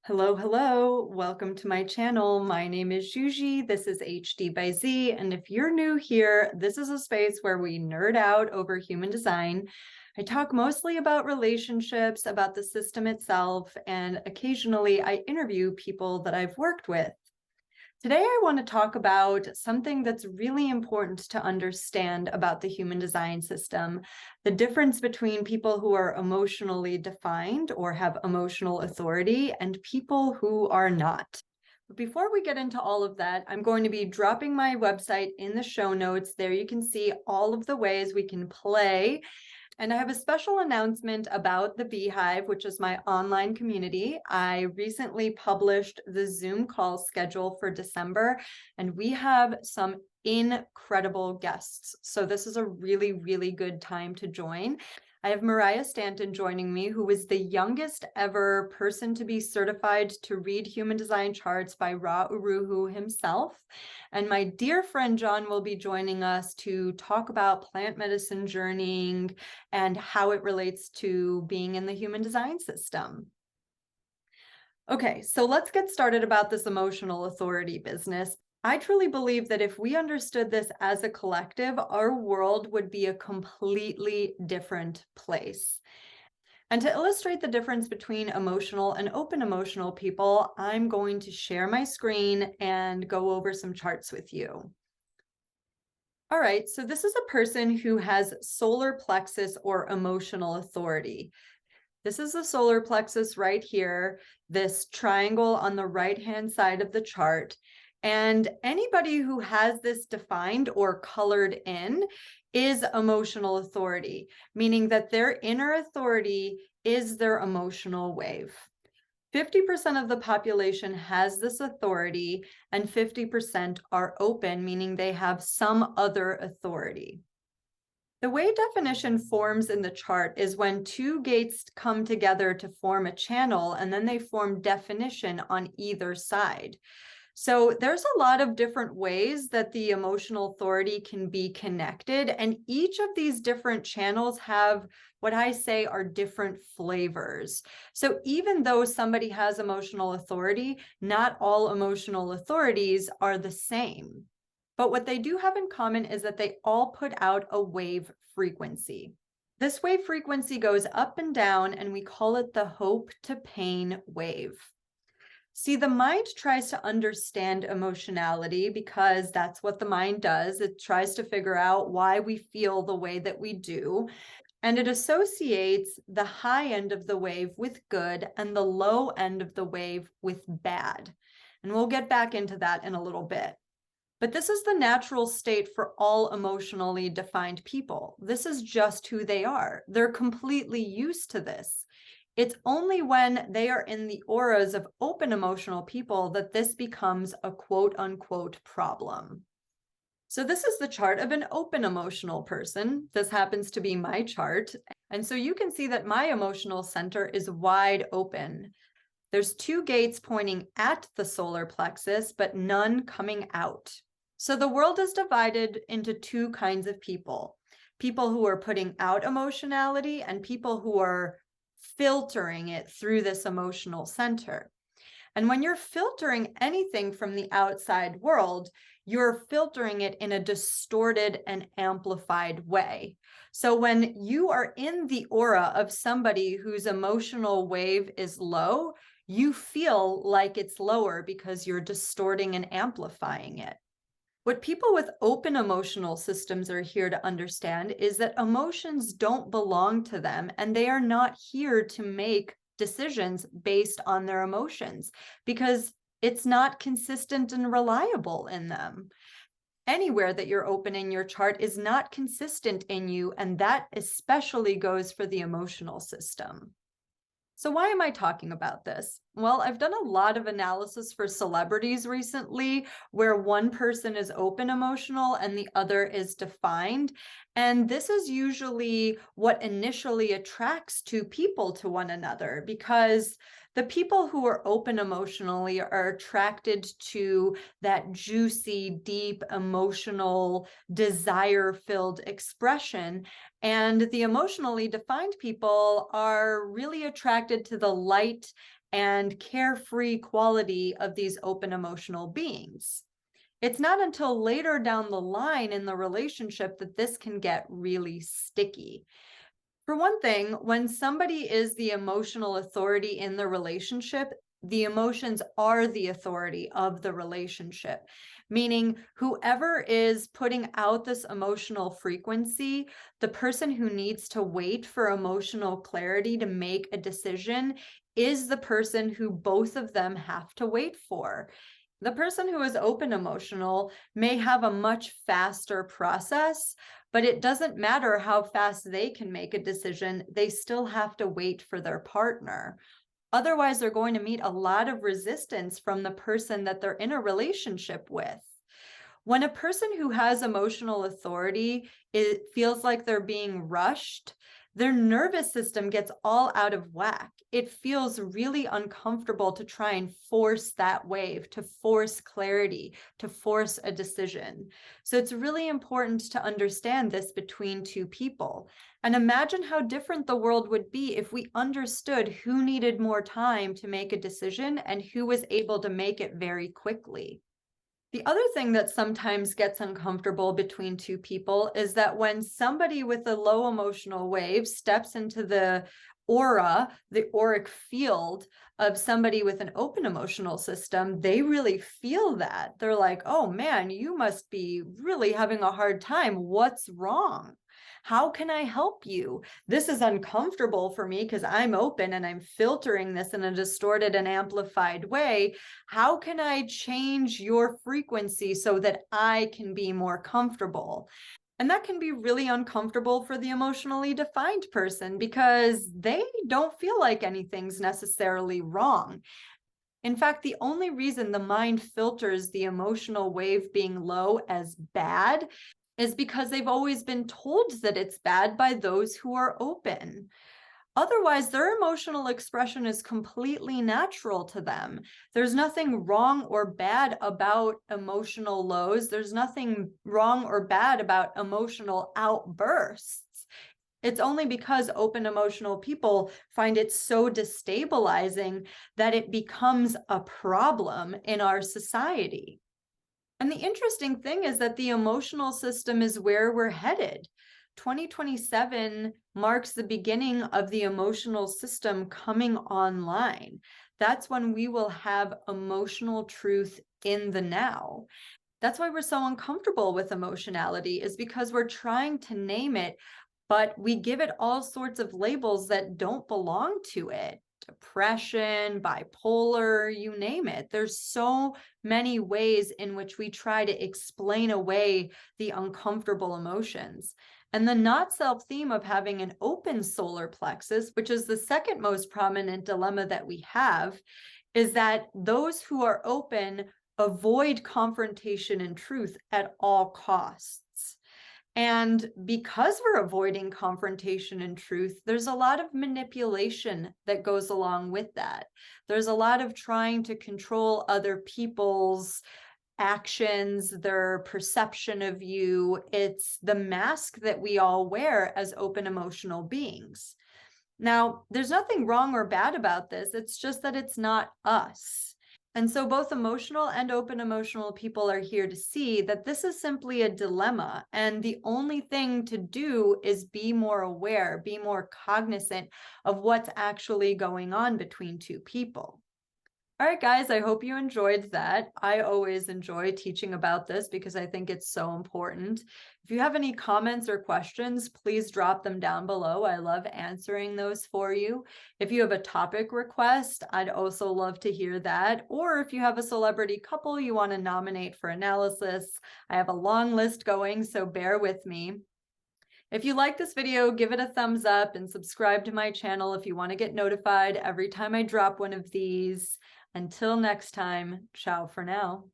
Hello, hello. Welcome to my channel. My name is Juji. This is HD by Z. And if you're new here, this is a space where we nerd out over human design. I talk mostly about relationships, about the system itself, and occasionally I interview people that I've worked with. Today, I want to talk about something that's really important to understand about the human design system, the difference between people who are emotionally defined or have emotional authority and people who are not. But before we get into all of that, I'm going to be dropping my website in the show notes. There you can see all of the ways we can play. And I have a special announcement about the Beehive, which is my online community. I recently published the Zoom call schedule for December, and we have some incredible guests. So this is a really, really good time to join. I have Mariah Stanton joining me, who is the youngest ever person to be certified to read human design charts by Ra Uruhu himself. And my dear friend John will be joining us to talk about plant medicine journeying and how it relates to being in the human design system. Okay, so let's get started about this emotional authority business. I truly believe that if we understood this as a collective, our world would be a completely different place. And to illustrate the difference between emotional and open emotional people, I'm going to share my screen and go over some charts with you. All right, so this is a person who has solar plexus or emotional authority. This is the solar plexus right here, this triangle on the right-hand side of the chart. And anybody who has this defined or colored in is emotional authority, meaning that their inner authority is their emotional wave. 50% of the population has this authority, and 50% are open, meaning they have some other authority. The way definition forms in the chart is when two gates come together to form a channel, and then they form definition on either side. So there's a lot of different ways that the emotional authority can be connected, and each of these different channels have what I say are different flavors. So even though somebody has emotional authority, not all emotional authorities are the same. But what they do have in common is that they all put out a wave frequency. This wave frequency goes up and down, and we call it the hope to pain wave. See, the mind tries to understand emotionality because that's what the mind does. It tries to figure out why we feel the way that we do. And it associates the high end of the wave with good and the low end of the wave with bad. And we'll get back into that in a little bit. But this is the natural state for all emotionally defined people. This is just who they are. They're completely used to this. It's only when they are in the auras of open emotional people that this becomes a quote unquote problem. So this is the chart of an open emotional person. This happens to be my chart. And so you can see that my emotional center is wide open. There's two gates pointing at the solar plexus, but none coming out. So the world is divided into two kinds of people. People who are putting out emotionality and people who are filtering it through this emotional center. And when you're filtering anything from the outside world, you're filtering it in a distorted and amplified way. So when you are in the aura of somebody whose emotional wave is low, you feel like it's lower because you're distorting and amplifying it. What people with open emotional systems are here to understand is that emotions don't belong to them, and they are not here to make decisions based on their emotions because it's not consistent and reliable in them. Anywhere that you're open in your chart is not consistent in you, and that especially goes for the emotional system. So why am I talking about this? Well, I've done a lot of analysis for celebrities recently where one person is open emotional and the other is defined. And this is usually what initially attracts two people to one another, because the people who are open emotionally are attracted to that juicy, deep, emotional, desire-filled expression. And the emotionally defined people are really attracted to the light and carefree quality of these open emotional beings. It's not until later down the line in the relationship that this can get really sticky. For one thing, when somebody is the emotional authority in the relationship, the emotions are the authority of the relationship, meaning whoever is putting out this emotional frequency, the person who needs to wait for emotional clarity to make a decision is the person who both of them have to wait for. The person who is open emotional may have a much faster process, but it doesn't matter how fast they can make a decision, they still have to wait for their partner. Otherwise, they're going to meet a lot of resistance from the person that they're in a relationship with. When a person who has emotional authority, it feels like they're being rushed, their nervous system gets all out of whack. It feels really uncomfortable to try and force that wave, to force clarity, to force a decision. So it's really important to understand this between two people. And imagine how different the world would be if we understood who needed more time to make a decision and who was able to make it very quickly. The other thing that sometimes gets uncomfortable between two people is that when somebody with a low emotional wave steps into the aura, the auric field of somebody with an open emotional system, they really feel that. They're like, oh man, you must be really having a hard time. What's wrong? How can I help you? This is uncomfortable for me because I'm open and I'm filtering this in a distorted and amplified way. How can I change your frequency so that I can be more comfortable? And that can be really uncomfortable for the emotionally defined person because they don't feel like anything's necessarily wrong. In fact, the only reason the mind filters the emotional wave being low as bad is because they've always been told that it's bad by those who are open. Otherwise, their emotional expression is completely natural to them. There's nothing wrong or bad about emotional lows. There's nothing wrong or bad about emotional outbursts. It's only because open emotional people find it so destabilizing that it becomes a problem in our society. And the interesting thing is that the emotional system is where we're headed. 2027 marks the beginning of the emotional system coming online. That's when we will have emotional truth in the now. That's why we're so uncomfortable with emotionality, is because we're trying to name it, but we give it all sorts of labels that don't belong to it. Depression, bipolar, you name it. There's so many ways in which we try to explain away the uncomfortable emotions. And the not self theme of having an open solar plexus, which is the second most prominent dilemma that we have, is that those who are open avoid confrontation and truth at all costs. And because we're avoiding confrontation and truth, there's a lot of manipulation that goes along with that. There's a lot of trying to control other people's actions, their perception of you. It's the mask that we all wear as open emotional beings. Now, there's nothing wrong or bad about this. It's just that it's not us. And so both emotional and open emotional people are here to see that this is simply a dilemma. And the only thing to do is be more aware, be more cognizant of what's actually going on between two people. All right, guys, I hope you enjoyed that. I always enjoy teaching about this because I think it's so important. If you have any comments or questions, please drop them down below. I love answering those for you. If you have a topic request, I'd also love to hear that. Or if you have a celebrity couple you want to nominate for analysis, I have a long list going, so bear with me. If you like this video, give it a thumbs up and subscribe to my channel if you want to get notified every time I drop one of these. Until next time, ciao for now.